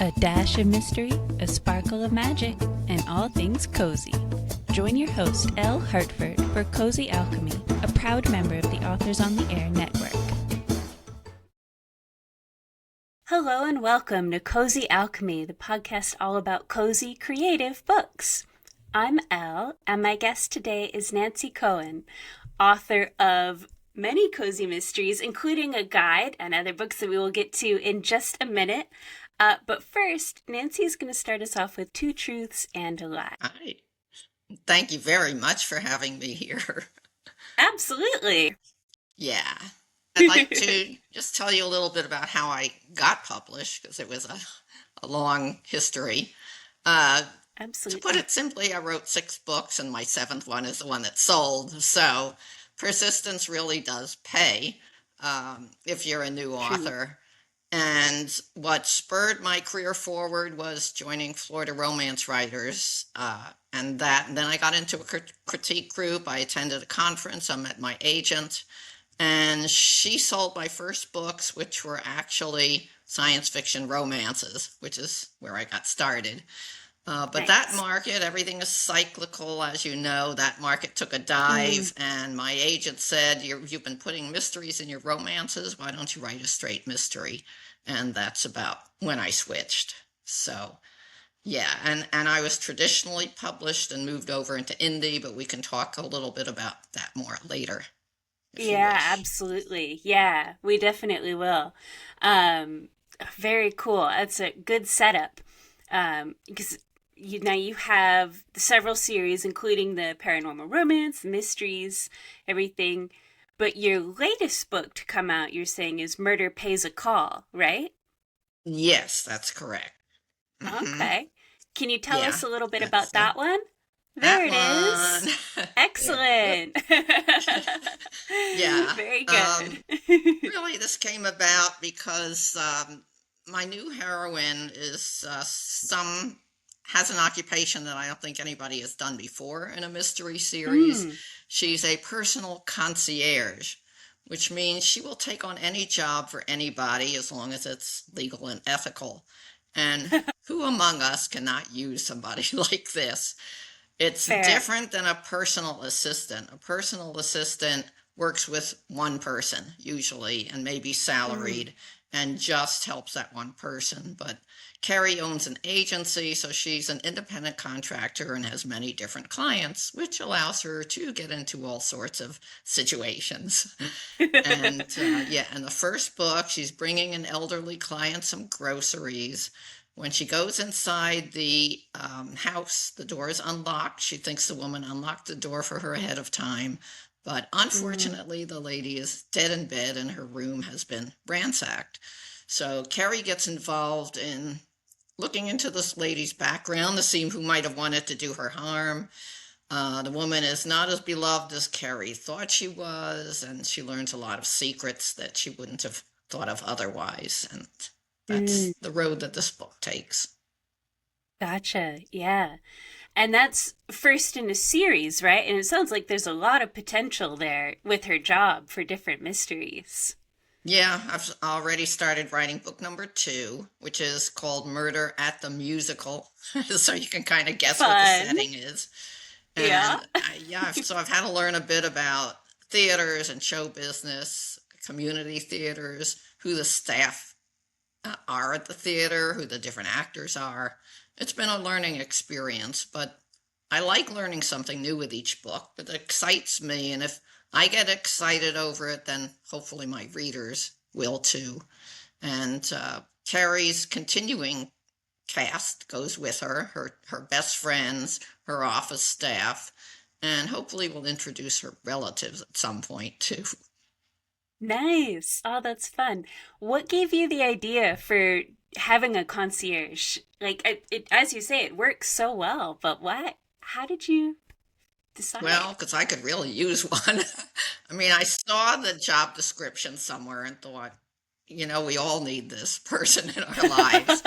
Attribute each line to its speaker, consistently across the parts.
Speaker 1: A dash of mystery, a sparkle of magic, and all things cozy. Join your host, Elle Hartford, for Cozy Alchemy, a proud member of the Authors on the Air network. Hello and welcome to Cozy Alchemy, the podcast all about cozy, creative books. I'm Elle, and my guest today is Nancy Cohen, author of many cozy mysteries, including a guide and other books that we will get to in just a minute. But first, Nancy's going to start us off with two truths and a lie.
Speaker 2: Hi. Thank you very much for having me here.
Speaker 1: Absolutely.
Speaker 2: Yeah. I'd like to just tell you a little bit about how I got published, because it was a long history.
Speaker 1: Absolutely.
Speaker 2: To put it simply, I wrote 6 books, and my 7th one is the one that sold. So persistence really does pay if you're a new author. And what spurred my career forward was joining Florida Romance Writers, and then I got into a critique group. I attended a conference. I met my agent, and she sold my first books, which were actually science fiction romances, which is where I got started. But
Speaker 1: Nice.
Speaker 2: That market, everything is cyclical, as you know. That market took a dive, and my agent said, You've been putting mysteries in your romances. Why don't you write a straight mystery? And that's about when I switched. So, yeah, and I was traditionally published and moved over into indie, but we can talk a little bit about that more later, if you
Speaker 1: Yeah,
Speaker 2: wish.
Speaker 1: absolutely. Yeah, we definitely will. Very cool. That's a good setup. Because now you have several series, including the paranormal romance, mysteries, everything. But your latest book to come out, you're saying, is Murder Pays a Call, right?
Speaker 2: Yes, that's correct. Hmm.
Speaker 1: Okay. Can you tell
Speaker 2: Yeah,
Speaker 1: us a little bit
Speaker 2: that's
Speaker 1: about that one? There
Speaker 2: that
Speaker 1: it is.
Speaker 2: one. There. Yep.
Speaker 1: Excellent.
Speaker 2: Yeah.
Speaker 1: Very good.
Speaker 2: Really, this came about because my new heroine is some has an occupation that I don't think anybody has done before in a mystery series.
Speaker 1: Mm.
Speaker 2: She's a personal concierge, which means she will take on any job for anybody as long as it's legal and ethical. And who among us cannot use somebody like this? It's
Speaker 1: Fair.
Speaker 2: different than a personal assistant. A personal assistant works with one person usually and maybe
Speaker 1: Mm.
Speaker 2: salaried and just helps that one person. But Keri owns an agency, so she's an independent contractor and has many different clients, which allows her to get into all sorts of situations. And yeah, in the first book, she's bringing an elderly client some groceries. When she goes inside the house, the door is unlocked. She thinks the woman unlocked the door for her ahead of time. But
Speaker 1: Mm.
Speaker 2: unfortunately, the lady is dead in bed and her room has been ransacked. So Keri gets involved in looking into this lady's background to see who might have wanted to do her harm. The woman is not as beloved as Keri thought she was, and she learns a lot of secrets that she wouldn't have thought of otherwise. And
Speaker 1: Mm.
Speaker 2: that's the road that this book takes.
Speaker 1: Gotcha. Yeah. And that's first in a series, right? And it sounds like there's a lot of potential there with her job for different mysteries.
Speaker 2: Yeah, I've already started writing book number 2, which is called Murder at the Musical. So you can kind of guess what the
Speaker 1: Fun.
Speaker 2: setting is.
Speaker 1: Yeah.
Speaker 2: And so I've had to learn a bit about theaters and show business, community theaters, who the staff are at the theater, who the different actors are. It's been a learning experience, but I like learning something new with each book. It excites me, and if I get excited over it, then hopefully my readers will too. And Keri's continuing cast goes with her best friends, her office staff, and hopefully we'll introduce her relatives at some point too.
Speaker 1: Nice. Oh, that's fun. What gave you the idea for having a concierge? Like, as you say, it works so well, but what? How did you
Speaker 2: Well,
Speaker 1: decide?
Speaker 2: because I could really use one. I mean, I saw the job description somewhere and thought, we all need this person in our lives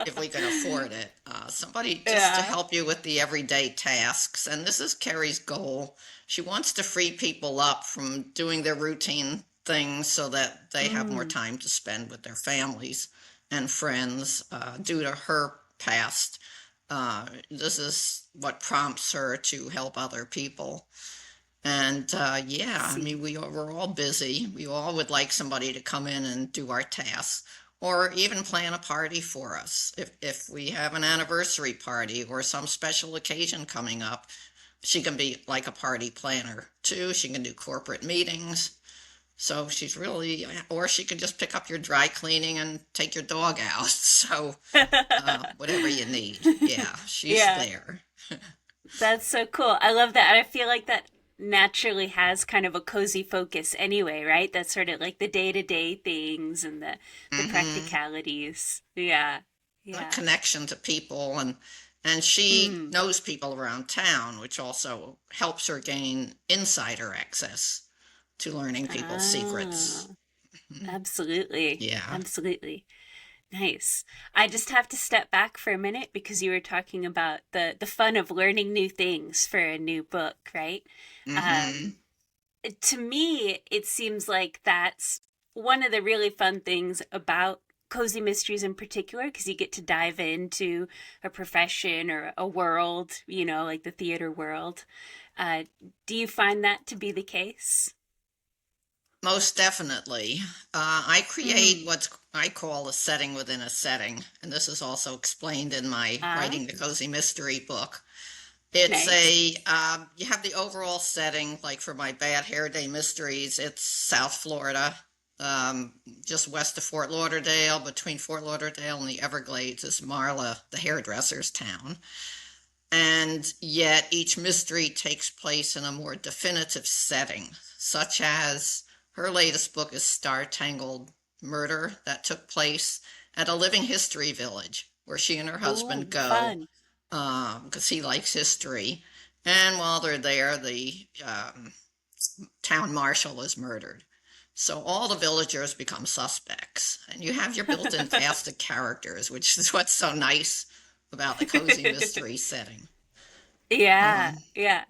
Speaker 2: if we can afford it. Somebody just to
Speaker 1: Yeah.
Speaker 2: help you with the everyday tasks. And this is Keri's goal. She wants to free people up from doing their routine things so that they have more
Speaker 1: Mm.
Speaker 2: time to spend with their families. and friends due to her past. This is what prompts her to help other people. And
Speaker 1: I
Speaker 2: yeah, I
Speaker 1: see.
Speaker 2: mean, we're all busy. We all would like somebody to come in and do our tasks, or even plan a party for us. If we have an anniversary party or some special occasion coming up, she can be like a party planner too. She can do corporate meetings. So she's really, or she can just pick up your dry cleaning and take your dog out. So whatever you need. Yeah, she's
Speaker 1: Yeah,
Speaker 2: there.
Speaker 1: that's so cool. I love that. And I feel like that naturally has kind of a cozy focus anyway, right? That's sort of like the day-to-day things and the
Speaker 2: Hmm.
Speaker 1: practicalities. Yeah.
Speaker 2: A
Speaker 1: Yeah.
Speaker 2: connection to people, and she
Speaker 1: Mm.
Speaker 2: knows people around town, which also helps her gain insider access to learning people's
Speaker 1: Ah,
Speaker 2: secrets. Mhm.
Speaker 1: absolutely.
Speaker 2: Yeah.
Speaker 1: Absolutely. Nice. I just have to step back for a minute because you were talking about the fun of learning new things for a new book, right? Um,
Speaker 2: Hmm.
Speaker 1: to me, it seems like that's one of the really fun things about cozy mysteries in particular because you get to dive into a profession or a world, like the theater world. Uh, do you find that to be the case?
Speaker 2: Most definitely. I create
Speaker 1: Mm.
Speaker 2: what I call a setting within a setting, and this is also explained in my
Speaker 1: Ah,
Speaker 2: Writing the Cozy Mystery book. It's
Speaker 1: nice.
Speaker 2: you have the overall setting, like for my Bad Hair Day Mysteries, it's South Florida, um, just west of Fort Lauderdale, between Fort Lauderdale and the Everglades is Marla, the hairdresser's town. And yet each mystery takes place in a more definitive setting, such as her latest book is Star Tangled Murder, that took place at a living history village where she and her husband
Speaker 1: Ooh,
Speaker 2: go
Speaker 1: fun.
Speaker 2: because he likes history. And while they're there, the town marshal is murdered. So all the villagers become suspects, and you have your built in cast of characters, which is what's so nice about the cozy mystery setting.
Speaker 1: Yeah,
Speaker 2: Um,
Speaker 1: yeah,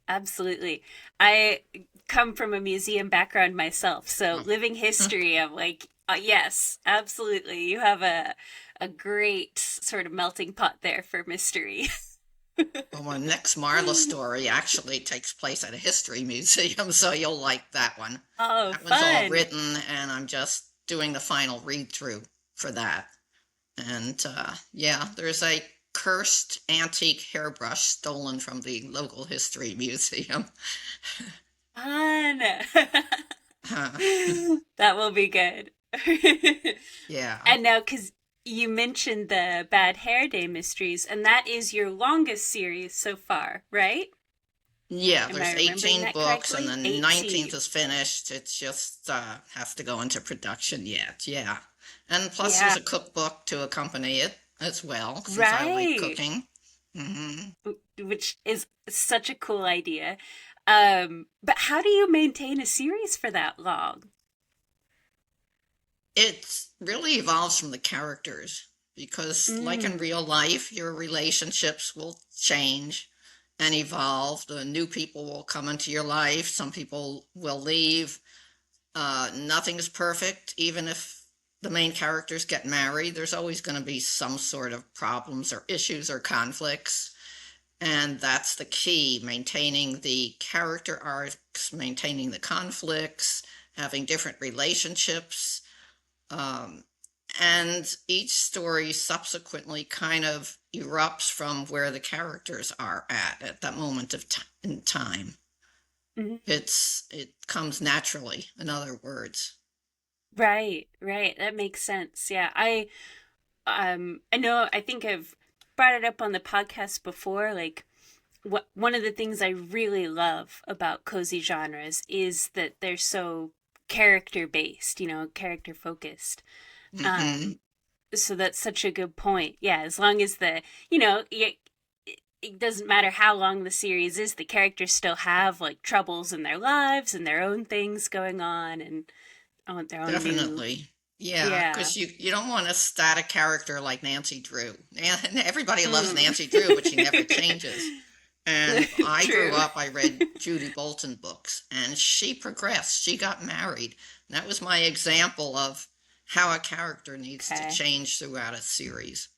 Speaker 1: absolutely. I come from a museum background myself, so living history, I'm like, yes, absolutely. You have a great sort of melting pot there for mystery.
Speaker 2: well, my next Marla story actually takes place at a history museum, so you'll like that one.
Speaker 1: Oh,
Speaker 2: That one's all
Speaker 1: fun.
Speaker 2: written, and I'm just doing the final read through for that. And yeah, there's a cursed antique hairbrush stolen from the local history museum.
Speaker 1: Fun. That will be good.
Speaker 2: Yeah.
Speaker 1: And now, because you mentioned the Bad Hair Day mysteries, and that is your longest series so far, right?
Speaker 2: Yeah,
Speaker 1: Am I
Speaker 2: there's
Speaker 1: remembering
Speaker 2: 18
Speaker 1: that
Speaker 2: books and the
Speaker 1: correctly?
Speaker 2: 19th
Speaker 1: 18.
Speaker 2: is finished. It's just has to go into production yet. Yeah. And plus there's
Speaker 1: Yeah,
Speaker 2: a cookbook to accompany it as well, since I like
Speaker 1: right.
Speaker 2: cooking. Hmm.
Speaker 1: Which is such a cool idea. But how do you maintain a series for that long?
Speaker 2: It really evolves from the characters because, like in
Speaker 1: Mm,
Speaker 2: real life, your relationships will change and evolve. The new people will come into your life. Some people will leave. Nothing is perfect. Even if the main characters get married, there's always going to be some sort of problems or issues or conflicts. And that's the key, maintaining the character arcs, maintaining the conflicts, having different relationships. Um, and each story subsequently kind of erupts from where the characters are at that moment of in time.
Speaker 1: mhm.
Speaker 2: It comes naturally, in other words.
Speaker 1: Right, right. That makes sense. Yeah, I know. I think I've brought it up on the podcast before. Like, what one of the things I really love about cozy genres is that they're so character based. Character focused.
Speaker 2: Hmm.
Speaker 1: Um, so that's such a good point. Yeah, as long as it doesn't matter how long the series is, the characters still have like troubles in their lives and their own things going on and on their own new.
Speaker 2: Definitely. Yeah,
Speaker 1: Yeah.
Speaker 2: because you don't want a static character like Nancy Drew. And everybody loves
Speaker 1: Mm.
Speaker 2: Nancy Drew, but she never changes. And I grew
Speaker 1: True.
Speaker 2: up, I read Judy Bolton books, and she progressed. She got married. And that was my example of how a character needs to
Speaker 1: Okay.
Speaker 2: change throughout a series.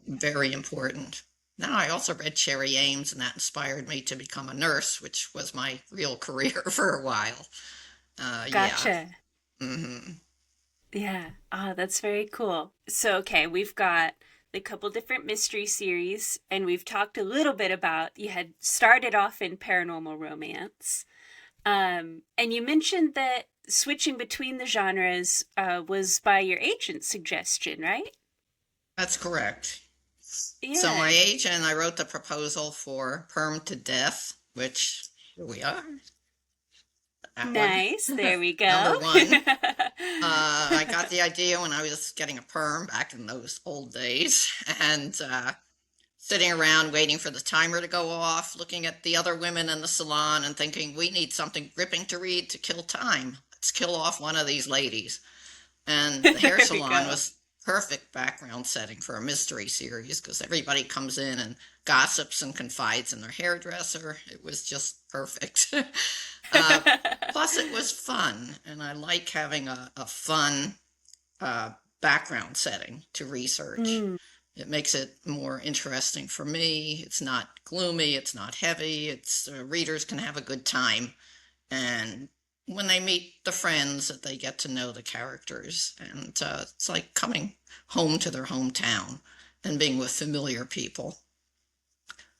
Speaker 2: Very important. Now, I also read Cherry Ames, and that inspired me to become a nurse, which was my real career for a while. Yeah.
Speaker 1: Gotcha.
Speaker 2: Hmm.
Speaker 1: Yeah. Ah, that's very cool. So, okay, we've got a couple different mystery series, and we've talked a little bit about you had started off in paranormal romance. And you mentioned that switching between the genres was by your agent's suggestion, right?
Speaker 2: That's correct. So my
Speaker 1: Yeah.
Speaker 2: agent, I wrote the proposal for Perm to Death, which here we are, that one.
Speaker 1: Nice. There we
Speaker 2: Number
Speaker 1: go.
Speaker 2: one. I got the idea when I was getting a perm back in those old days, and sitting around waiting for the timer to go off, looking at the other women in the salon and thinking, we need something gripping to read to kill time. Let's kill off one of these ladies. And the hair
Speaker 1: There we
Speaker 2: salon
Speaker 1: go.
Speaker 2: was perfect background setting for a mystery series because everybody comes in and gossips and confides in their hairdresser. It was just perfect. uh, Plus, it was fun, and I like having a fun uh, background setting to research.
Speaker 1: Mm,
Speaker 2: It makes it more interesting for me. It's not gloomy, it's not heavy. It's readers can have a good time, and when they meet the friends, that they get to know the characters, and it's like coming home to their hometown and being with familiar people.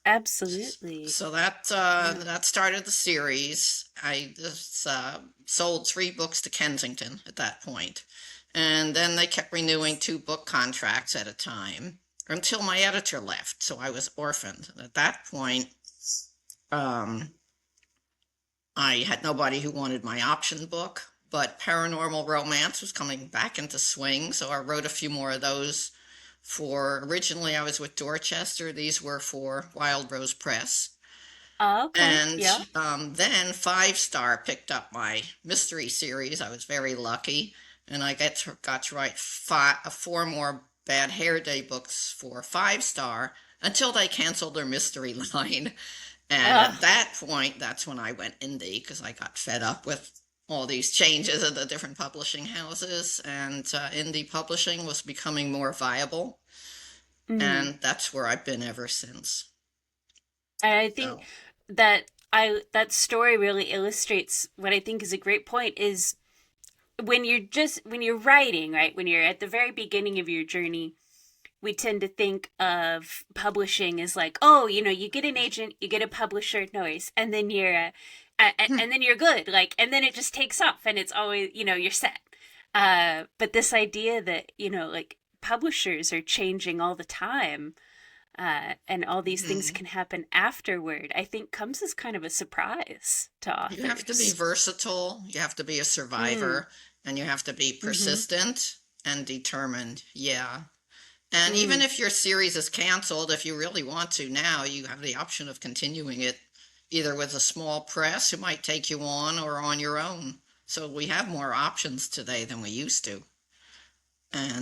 Speaker 1: absolutely.
Speaker 2: So that
Speaker 1: Yeah.
Speaker 2: that started the series. I just sold 3 books to Kensington at that point, and then they kept renewing 2 book contracts at a time until my editor left. So I was orphaned. And at that point, um, I had nobody who wanted my option book, but paranormal romance was coming back into swing, so I wrote a few more of those. For originally, I was with Dorchester. These were for Wild Rose Press.
Speaker 1: Okay.
Speaker 2: And
Speaker 1: Yeah.
Speaker 2: then Five Star picked up my mystery series. I was very lucky, and I got to write 4 more Bad Hair Day books for Five Star until they canceled their mystery line. And at
Speaker 1: Oh,
Speaker 2: that point, that's when I went indie because I got fed up with all these changes at the different publishing houses, and indie publishing was becoming more viable.
Speaker 1: mm.
Speaker 2: And that's where I've been ever since.
Speaker 1: And I think
Speaker 2: So,
Speaker 1: that story really illustrates what I think is a great point is when you're writing, right? When you're at the very beginning of your journey, we tend to think of publishing as like, oh, you get an agent, you get a publisher, noise, and then and then you're good, like, and then it just takes off, and it's always, you're set. But this idea that like publishers are changing all the time, and all these things
Speaker 2: mhm.
Speaker 1: can happen afterward, I think comes as kind of a surprise to
Speaker 2: You have to be
Speaker 1: authors.
Speaker 2: versatile, you have to be a
Speaker 1: Mm,
Speaker 2: survivor, and you have to be
Speaker 1: mm-hmm,
Speaker 2: persistent and determined. Yeah. And even
Speaker 1: mm,
Speaker 2: if your series is canceled, if you really want to now, you have the option of continuing it either with a small press who might take you on or on your own. So we have more options today than we used to.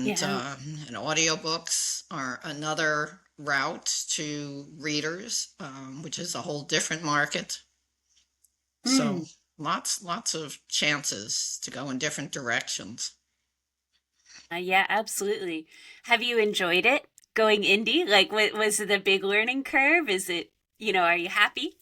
Speaker 1: yeah.
Speaker 2: And audiobooks are another route to readers, which is a whole different market. So
Speaker 1: Mm.
Speaker 2: lots of chances to go in different directions.
Speaker 1: Yeah, absolutely. Have you enjoyed it going indie? Like, what was it a big learning curve? Is it, are you happy?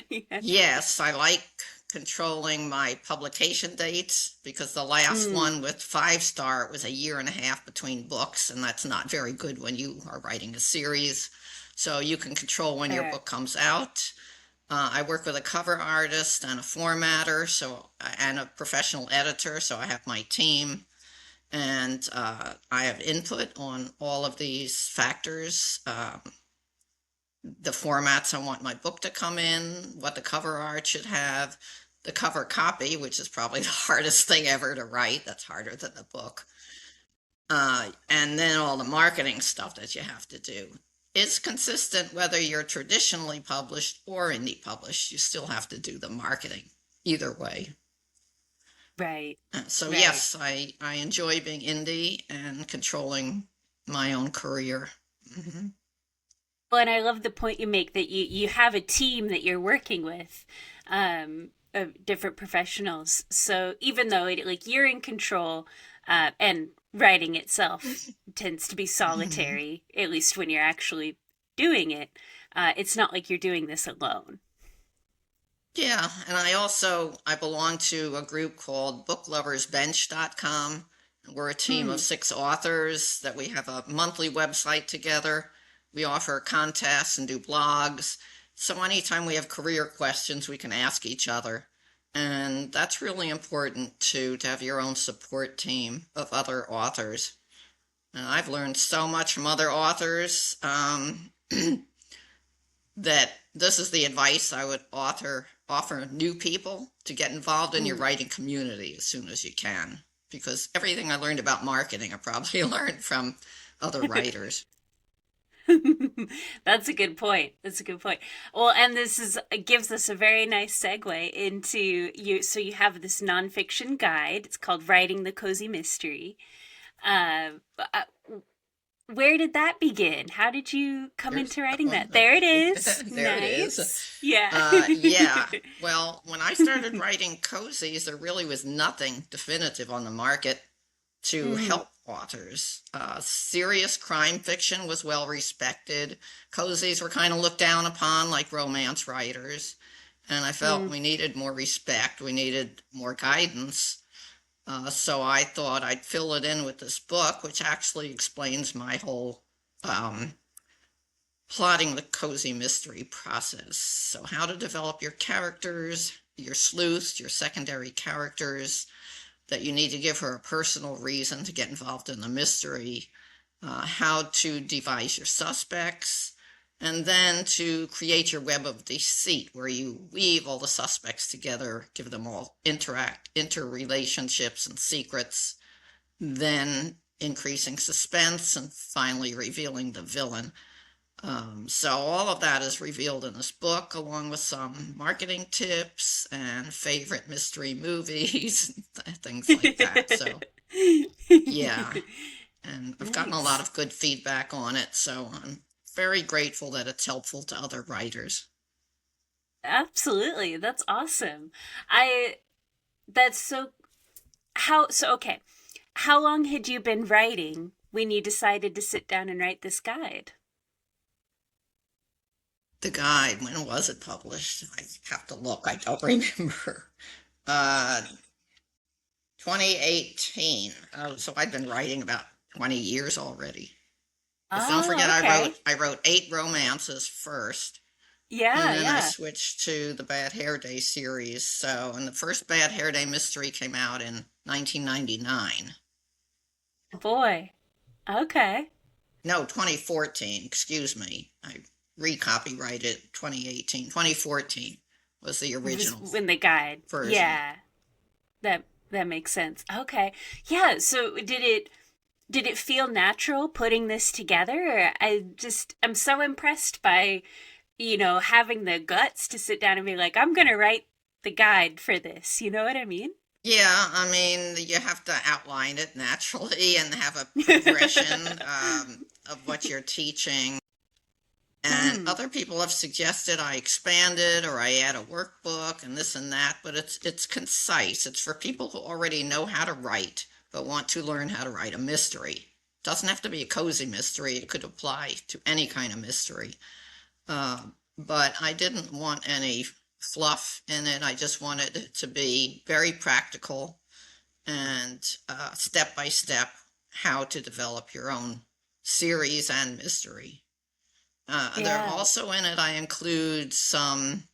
Speaker 1: Yeah.
Speaker 2: Yes, I like controlling my publication dates because the last
Speaker 1: Mm,
Speaker 2: one with Five Star, it was a year and a half between books, and that's not very good when you are writing a series. So you can control when your
Speaker 1: sure.
Speaker 2: book comes out. I work with a cover artist and a formatter, and a professional editor, so I have my team, and I have input on all of these factors. The formats I want my book to come in, what the cover art should have, the cover copy, which is probably the hardest thing ever to write. That's harder than the book. And then all the marketing stuff that you have to do. It's consistent whether you're traditionally published or indie published. You still have to do the marketing either way.
Speaker 1: Right.
Speaker 2: So
Speaker 1: Right.
Speaker 2: yes, I enjoy being indie and controlling my own career. Hmm.
Speaker 1: Well, and I love the point you make that you have a team that you're working with, of different professionals. So even though like you're in control, And writing itself tends to be
Speaker 2: Mhm.
Speaker 1: solitary, at least when you're actually doing it. It's not like you're doing this alone.
Speaker 2: Yeah, and I belong to a group called bookloversbench.com. We're a team of
Speaker 1: Hmm.
Speaker 2: 6 authors that we have a monthly website together. We offer contests and do blogs. So anytime we have career questions, we can ask each other. And that's really important too, to have your own support team of other authors. And I've learned so much from other authors. That this is the advice I would offer new people to get involved in your
Speaker 1: Hmm.
Speaker 2: writing community as soon as you can, because everything I learned about marketing I probably learned from other writers.
Speaker 1: That's a good point. That's a good point. Well, and this is it gives us a very nice segue into you. So you have this nonfiction guide. It's called "Writing the Cozy Mystery." Uh, uh, where did that begin? How did you come
Speaker 2: There's
Speaker 1: into writing
Speaker 2: oh,
Speaker 1: that? There it is.
Speaker 2: there it is.
Speaker 1: Nice. Yeah.
Speaker 2: Yeah. Well, when I started writing cozies, there really was nothing definitive on the market to
Speaker 1: Hmm.
Speaker 2: help authors. Serious crime fiction was well respected. Cozies were kind of looked down upon like romance writers. And I felt
Speaker 1: Mm.
Speaker 2: we needed more respect, we needed more guidance. So I thought I'd fill it in with this book, which actually explains my whole um, plotting the cozy mystery process. So, how to develop your characters, your sleuths, your secondary characters, that you need to give her a personal reason to get involved in the mystery, how to devise your suspects, and then to create your web of deceit where you weave all the suspects together, give them all interrelationships and secrets, then increasing suspense and finally revealing the villain. So all of that is revealed in this book, along with some marketing tips and favorite mystery movies, things like that. So yeah, and I've gotten a lot
Speaker 1: Nice.
Speaker 2: of good feedback on it, so I'm very grateful that it's helpful to other writers.
Speaker 1: Absolutely. That's awesome. I that's so how so okay. How long had you been writing when you decided to sit down and write this guide?
Speaker 2: The guide, when was it published? I have to look. I don't remember. Uh, 2018. Oh, so I'd been writing about 20 years already. Because don't
Speaker 1: Oh,
Speaker 2: forget,
Speaker 1: okay.
Speaker 2: I wrote 8 romances first, and
Speaker 1: Yeah,
Speaker 2: then I
Speaker 1: yeah.
Speaker 2: switched to the Bad Hair Day series. So, and the first Bad Hair Day mystery came out in 1999.
Speaker 1: Boy. Okay.
Speaker 2: No, 2014. Excuse me. I recopyrighted 2018. 2014 was the
Speaker 1: Was
Speaker 2: original
Speaker 1: in the guide.
Speaker 2: version.
Speaker 1: Yeah. That makes sense. Okay. Yeah, so did it feel natural putting this together? Or I'm so impressed by, having the guts to sit down and be like, I'm gonna write the guide for this. You know what I mean?
Speaker 2: Yeah, I mean, you have to outline it naturally and have a progression of what you're teaching. And
Speaker 1: Hmm.
Speaker 2: other people have suggested I expand it or I add a workbook and this and that, but it's concise. It's for people who already know how to write but want to learn how to write a mystery. It doesn't have to be a cozy mystery. It could apply to any kind of mystery. Uh, but I didn't want any fluff in it. I just wanted it to be very practical and step by step how to develop your own series and mystery. There
Speaker 1: Yeah.
Speaker 2: also in it, I include some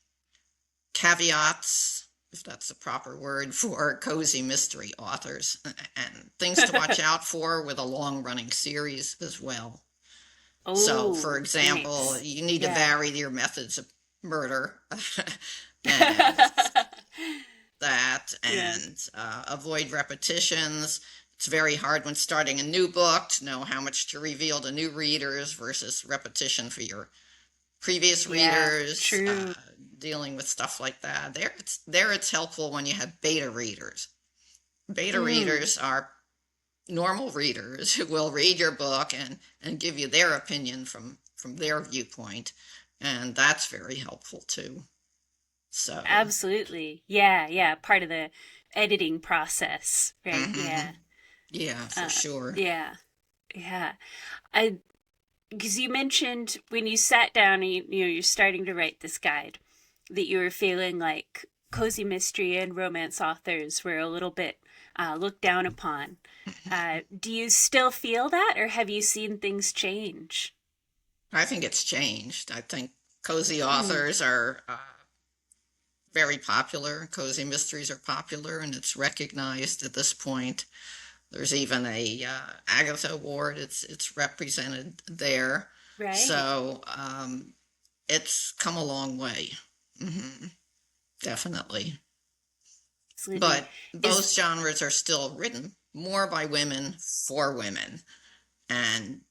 Speaker 2: caveats, if that's the proper word, for cozy mystery authors and things to watch out for with a long running series as well. So, for
Speaker 1: Oh,
Speaker 2: example,
Speaker 1: nice.
Speaker 2: you need to
Speaker 1: Yeah.
Speaker 2: vary your methods of murder and that
Speaker 1: Yeah.
Speaker 2: and avoid repetitions. It's very hard when starting a new book to know how much to reveal to new readers versus repetition for your previous
Speaker 1: Yeah.
Speaker 2: readers,
Speaker 1: True.
Speaker 2: dealing with stuff like that. It's helpful when you have beta readers. Beta
Speaker 1: Mm.
Speaker 2: readers are normal readers who will read your book and give you their opinion from their viewpoint, and that's very helpful too. So,
Speaker 1: Absolutely. Yeah, yeah. Part of the editing process, right?
Speaker 2: mm-hmm.
Speaker 1: Yeah.
Speaker 2: Yeah, for
Speaker 1: Uh,
Speaker 2: sure.
Speaker 1: yeah, yeah. I because you mentioned when you sat down and you're starting to write this guide that you were feeling like cozy mystery and romance authors were a little bit looked down upon. Do you still feel that, or have you seen things change?
Speaker 2: I think it's changed. I think cozy
Speaker 1: Hmm.
Speaker 2: authors are very popular. Cozy mysteries are popular, and it's recognized at this point. There's even a Agatha Award. It's represented there.
Speaker 1: Right.
Speaker 2: So it's come a long way. Hmm. Definitely.
Speaker 1: Absolutely.
Speaker 2: But
Speaker 1: Is
Speaker 2: both genres are still written more by women for women. And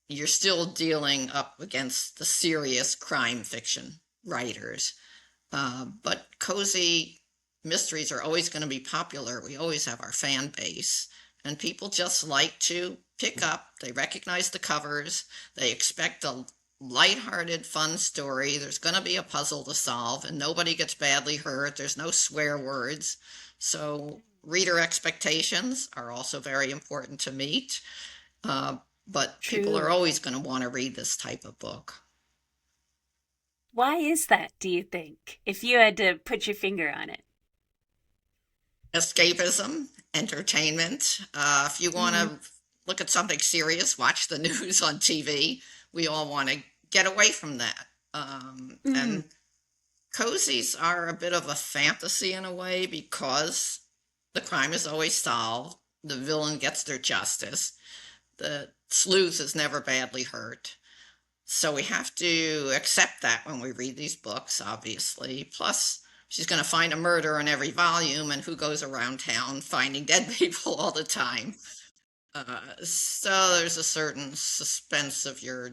Speaker 2: you're still dealing up against the serious crime fiction writers. But cozy mysteries are always going to be popular. We always have our fan base. And people just like to pick up, they recognize the covers, they expect a lighthearted, fun story. There's going to be a puzzle to solve, and nobody gets badly hurt. There's no swear words. So, reader expectations are also very important to meet. Uh, but people are
Speaker 1: true.
Speaker 2: always going to want to read this type of book.
Speaker 1: Why is that, do you think? If you had to put your finger on it.
Speaker 2: Escapism, entertainment. If you want
Speaker 1: Mm,
Speaker 2: to look at something serious, watch the news on TV. We all want to get away from that.
Speaker 1: mm,
Speaker 2: And cozies are a bit of a fantasy in a way because the crime is always solved, the villain gets their justice, the sleuth is never badly hurt. So we have to accept that when we read these books, obviously. Plus, she's going to find a murder in every volume, and who goes around town finding dead people all the time? So there's a certain suspense of your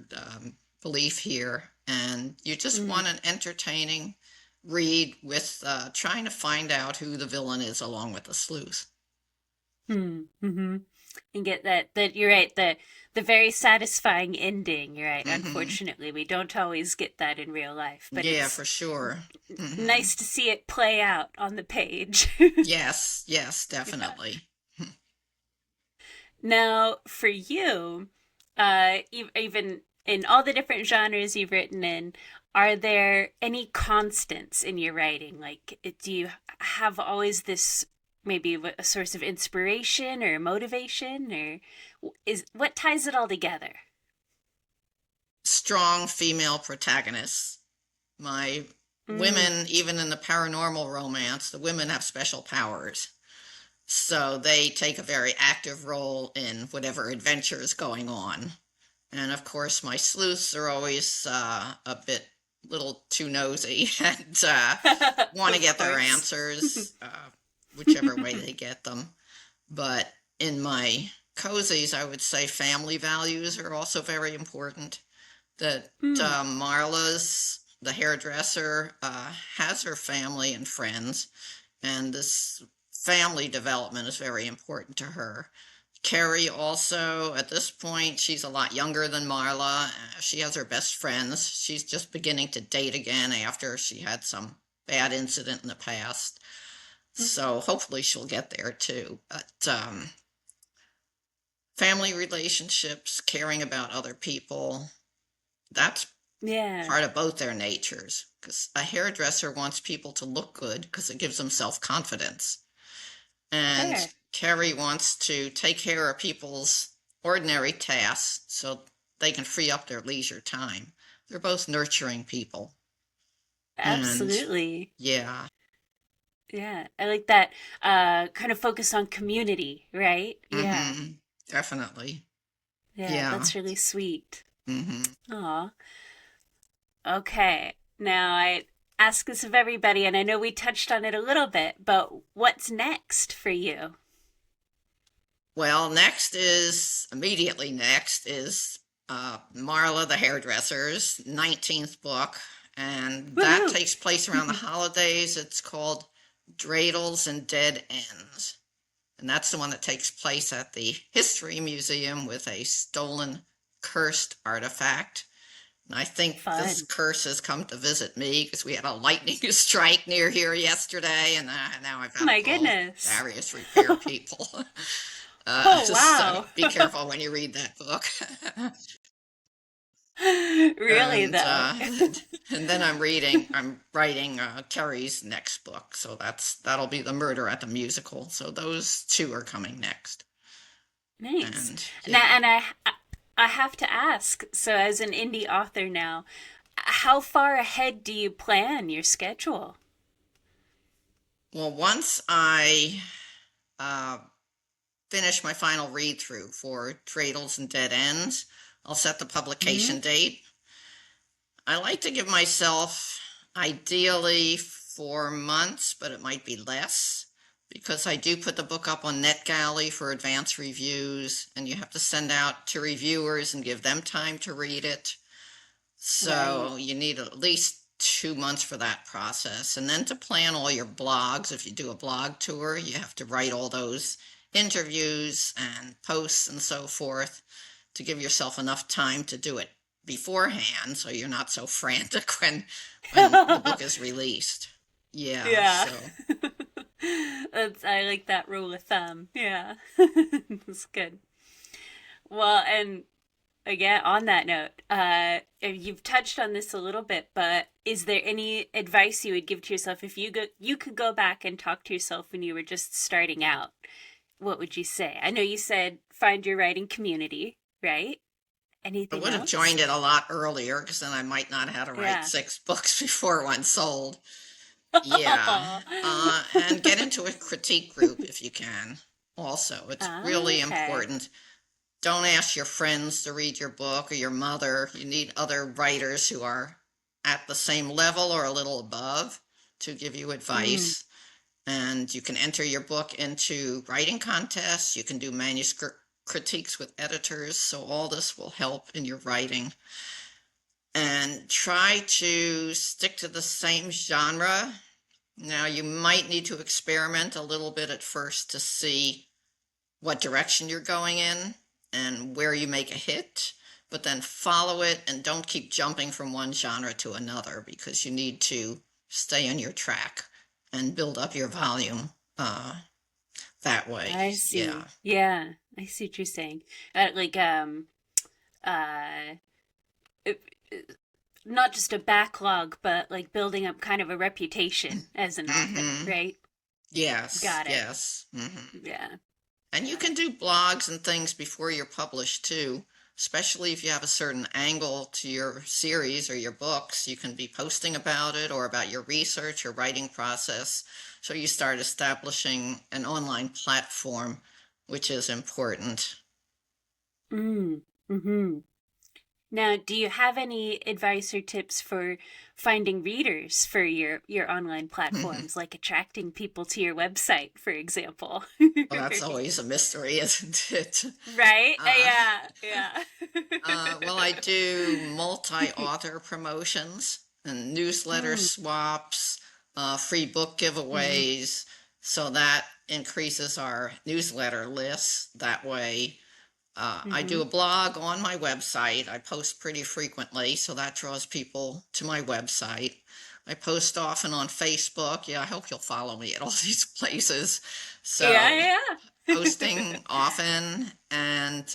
Speaker 2: belief here, and you just
Speaker 1: mm,
Speaker 2: want an entertaining read with trying to find out who the villain is along with the sleuth.
Speaker 1: mm-hmm. And get that you're right, the very satisfying ending. You're right.
Speaker 2: Hmm.
Speaker 1: Unfortunately, we don't always get that in real life, but
Speaker 2: Yeah,
Speaker 1: it's
Speaker 2: for sure. Hmm.
Speaker 1: nice to see it play out on the page.
Speaker 2: Yes, yes,
Speaker 1: Yeah.
Speaker 2: definitely.
Speaker 1: Now, for you, even in all the different genres you've written in, are there any constants in your writing? Like, do you have always this maybe a source of inspiration or motivation, or is what ties it all together?
Speaker 2: Strong female protagonists. My
Speaker 1: Mm,
Speaker 2: women, even in the paranormal romance, the women have special powers. So they take a very active role in whatever adventure is going on. And of course, my sleuths are always a bit little too nosy and want to
Speaker 1: of
Speaker 2: get their
Speaker 1: course.
Speaker 2: answers, whichever way they get them. But in my cozies, I would say family values are also very important. That
Speaker 1: Mm,
Speaker 2: Marla's, the hairdresser, has her family and friends, and this family development is very important to her. Keri also, at this point, she's a lot younger than Marla. She has her best friends. She's just beginning to date again after she had some bad incident in the past. So hopefully she'll get there too. But family relationships, caring about other people, that's
Speaker 1: yeah.
Speaker 2: part of both their natures. Because a hairdresser wants people to look good because it gives them self confidence. And
Speaker 1: Sure.
Speaker 2: Keri wants to take care of people's ordinary tasks so they can free up their leisure time. They're both nurturing people. And
Speaker 1: Absolutely.
Speaker 2: yeah,
Speaker 1: Yeah. I like that kind of focus on community, right? Yeah.
Speaker 2: mm-hmm, definitely.
Speaker 1: Yeah,
Speaker 2: Yeah.
Speaker 1: that's really sweet.
Speaker 2: Mm-hmm.
Speaker 1: Aw. Okay. Now I ask this of everybody, and I know we touched on it a little bit, but what's next for you?
Speaker 2: Well, immediately next is Marla the Hairdresser's 19th book, and that
Speaker 1: Woohoo!
Speaker 2: takes place around the holidays. It's called Dreidels and Dead Ends, and that's the one that takes place at the History Museum with a stolen, cursed artifact. And I think this
Speaker 1: Fun.
Speaker 2: curse has come to visit me because we had a lightning strike near here yesterday, and now I've got to
Speaker 1: My
Speaker 2: call
Speaker 1: goodness.
Speaker 2: various repair people.
Speaker 1: Oh,
Speaker 2: So
Speaker 1: wow.
Speaker 2: be careful when you read that book.
Speaker 1: Really,
Speaker 2: and
Speaker 1: though.
Speaker 2: and then I'm writing Keri's next book, so that'll be The Murder at the Musical. So those two are coming next,
Speaker 1: Nice.
Speaker 2: and
Speaker 1: Now,
Speaker 2: yeah.
Speaker 1: and I have to ask, so as an indie author now, how far ahead do you plan your schedule?
Speaker 2: Well, once I uh, finish my final read through for Dreidels and Dead Ends, I'll set the
Speaker 1: Hmm.
Speaker 2: publication date. I like to give myself ideally 4 months, but it might be less because I do put the book up on NetGalley for advance reviews, and you have to send out to reviewers and give them time to read it.
Speaker 1: Right.
Speaker 2: So you need at least 2 months for that process. And then to plan all your blogs, if you do a blog tour, you have to write all those interviews and posts and so forth to give yourself enough time to do it beforehand so you're not so frantic when the book is released. Yeah,
Speaker 1: Yeah.
Speaker 2: so
Speaker 1: I like that rule of thumb. Yeah. That's good. Well, and again, on that note, you've touched on this a little bit, but is there any advice you would give to yourself if you could go back and talk to yourself when you were just starting out? What would you say? I know you said find your writing community, right?
Speaker 2: I
Speaker 1: Anything
Speaker 2: would have
Speaker 1: else?
Speaker 2: joined it a lot earlier because then I might not have had to write
Speaker 1: Yeah.
Speaker 2: 6 books before one sold. Yeah, and get into a critique group if you can. Also, it's
Speaker 1: Ah,
Speaker 2: really
Speaker 1: okay.
Speaker 2: important. Don't ask your friends to read your book or your mother. You need other writers who are at the same level or a little above to give you
Speaker 1: Mm.
Speaker 2: advice. And you can enter your book into writing contests. You can do manuscript critiques with editors. So all this will help in your writing. And try to stick to the same genre. Now, you might need to experiment a little bit at first to see what direction you're going in and where you make a hit, but then follow it and don't keep jumping from one genre to another because you need to stay on your track and build up your volume that way.
Speaker 1: I
Speaker 2: Yeah.
Speaker 1: see. Yeah, I see what you're saying. Like uh, it, not just a backlog, but like building up kind of a reputation as an author,
Speaker 2: Mm-hmm.
Speaker 1: right?
Speaker 2: Yes,
Speaker 1: Got it.
Speaker 2: yes. Mm-hmm.
Speaker 1: Yeah,
Speaker 2: And you
Speaker 1: got
Speaker 2: can
Speaker 1: it.
Speaker 2: do blogs and things before you're published too, especially if you have a certain angle to your series or your books. You can be posting about it or about your research or writing process. So you start establishing an online platform, which is important.
Speaker 1: Mm. Mm-hmm. Now, do you have any advice or tips for finding readers for your online
Speaker 2: Well,
Speaker 1: platforms, like attracting people to your website, for example?
Speaker 2: that's always a mystery, isn't it?
Speaker 1: Right?
Speaker 2: Uh,
Speaker 1: Yeah, yeah.
Speaker 2: well, I do multi-author promotions and newsletter
Speaker 1: Mm,
Speaker 2: swaps, free book
Speaker 1: mm-hmm,
Speaker 2: giveaways, so that increases our newsletter list. That way, I
Speaker 1: mm-hmm.
Speaker 2: do a blog on my website. I post pretty frequently, so that draws people to my website. I post often on Facebook. Yeah, I hope you'll follow me at all these places. So,
Speaker 1: Yeah, yeah.
Speaker 2: posting often and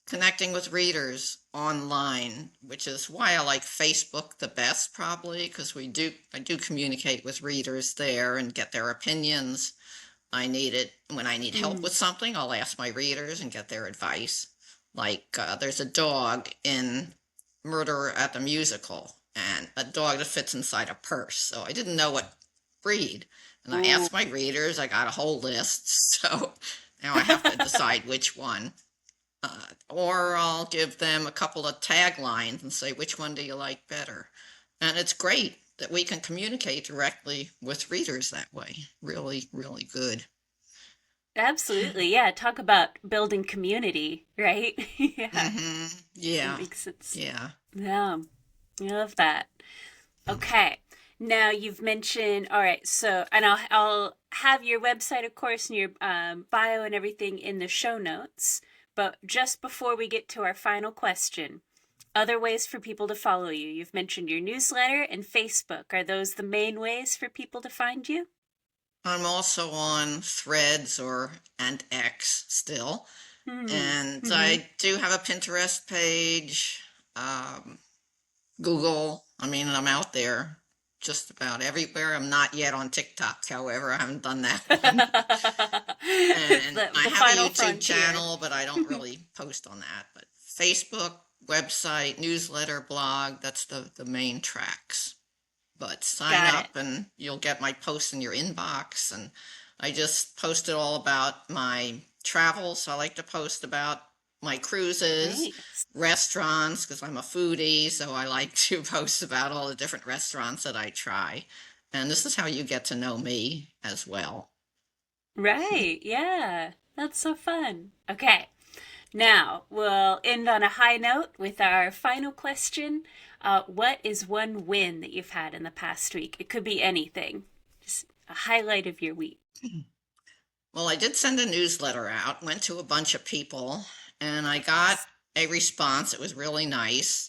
Speaker 2: connecting with readers online, which is why I like Facebook the best probably because I do communicate with readers there and get their opinions. I need it when I need help
Speaker 1: Mm.
Speaker 2: with something, I'll ask my readers and get their advice. Like there's a dog in Murder at the Musical and a dog that fits inside a purse. So I didn't know what breed. And I
Speaker 1: Ooh.
Speaker 2: asked my readers, I got a whole list. So now I have to decide which one. Or I'll give them a couple of taglines and say, which one do you like better? And it's great that we can communicate directly with readers that way. Really, really good.
Speaker 1: Absolutely. Yeah, talk about building community, right? Yeah,
Speaker 2: Mm-hmm.
Speaker 1: that
Speaker 2: Yeah.
Speaker 1: makes sense.
Speaker 2: Yeah.
Speaker 1: Yeah, I love that. Okay. Now you've mentioned, all right, so, and I'll have your website, of course, and your bio and everything in the show notes. But just before we get to our final question, other ways for people to follow you. You've mentioned your newsletter and Facebook. Are those the main ways for people to find you?
Speaker 2: I'm also on Threads and X still. And
Speaker 1: Mm-hmm.
Speaker 2: I do have a Pinterest page, um, Google. I mean, I'm out there just about everywhere. I'm not yet on TikTok, however, I haven't done that one. And I
Speaker 1: The
Speaker 2: have a
Speaker 1: final
Speaker 2: YouTube
Speaker 1: frontier.
Speaker 2: channel, but I don't really post on that. But Facebook, website, newsletter, blog, that's the main tracks. But sign
Speaker 1: Got it.
Speaker 2: up and you'll get my posts in your inbox. And I just posted all about my travels. I like to post about my cruises,
Speaker 1: Nice.
Speaker 2: restaurants, because I'm a foodie. So I like to post about all the different restaurants that I try. And this is how you get to know me as well.
Speaker 1: Right. Yeah. That's so fun. Okay. Now, we'll end on a high note with our final question. What is one win that you've had in the past week? It could be anything, just a highlight of your week.
Speaker 2: Well, I did send a newsletter out, went to a bunch of people, and I got a response. It was really nice.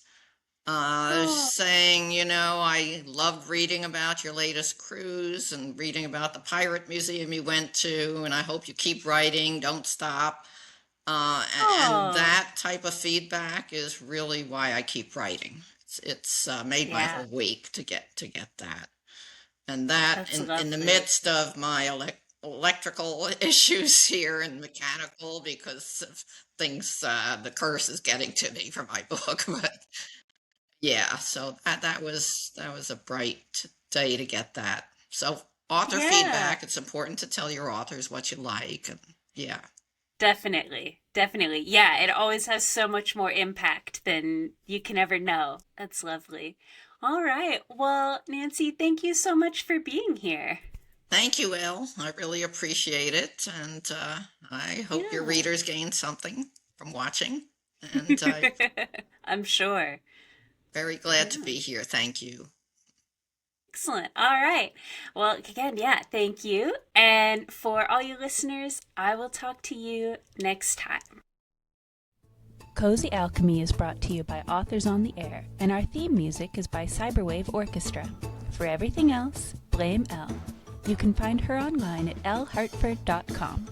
Speaker 1: Oh,
Speaker 2: Saying, I loved reading about your latest cruise and reading about the pirate museum you went to, and I hope you keep writing, don't stop. And
Speaker 1: oh,
Speaker 2: that type of feedback is really why I keep writing. It's made my
Speaker 1: yeah,
Speaker 2: whole week to get that. And that
Speaker 1: that's
Speaker 2: in the
Speaker 1: lovely.
Speaker 2: midst of my electrical issues here and mechanical because of things, the curse is getting to me for my book. But yeah, so that was a bright day to get that. So author
Speaker 1: Yeah,
Speaker 2: feedback, it's important to tell your authors what you like. And yeah.
Speaker 1: definitely. Definitely. Yeah, it always has so much more impact than you can ever know. That's lovely. All right. Well, Nancy, thank you so much for being here.
Speaker 2: Thank you, Elle. I really appreciate it. And I hope your
Speaker 1: Yeah.
Speaker 2: readers gain something from watching. And I'm
Speaker 1: I'm sure.
Speaker 2: very glad to
Speaker 1: Yeah.
Speaker 2: be here. Thank you.
Speaker 1: Excellent. All right. Well, again, yeah, thank you. And for all you listeners, I will talk to you next time. Cozy Alchemy is brought to you by Authors on the Air, and our theme music is by Cyberwave Orchestra. For everything else, blame Elle. You can find her online at lhartford.com.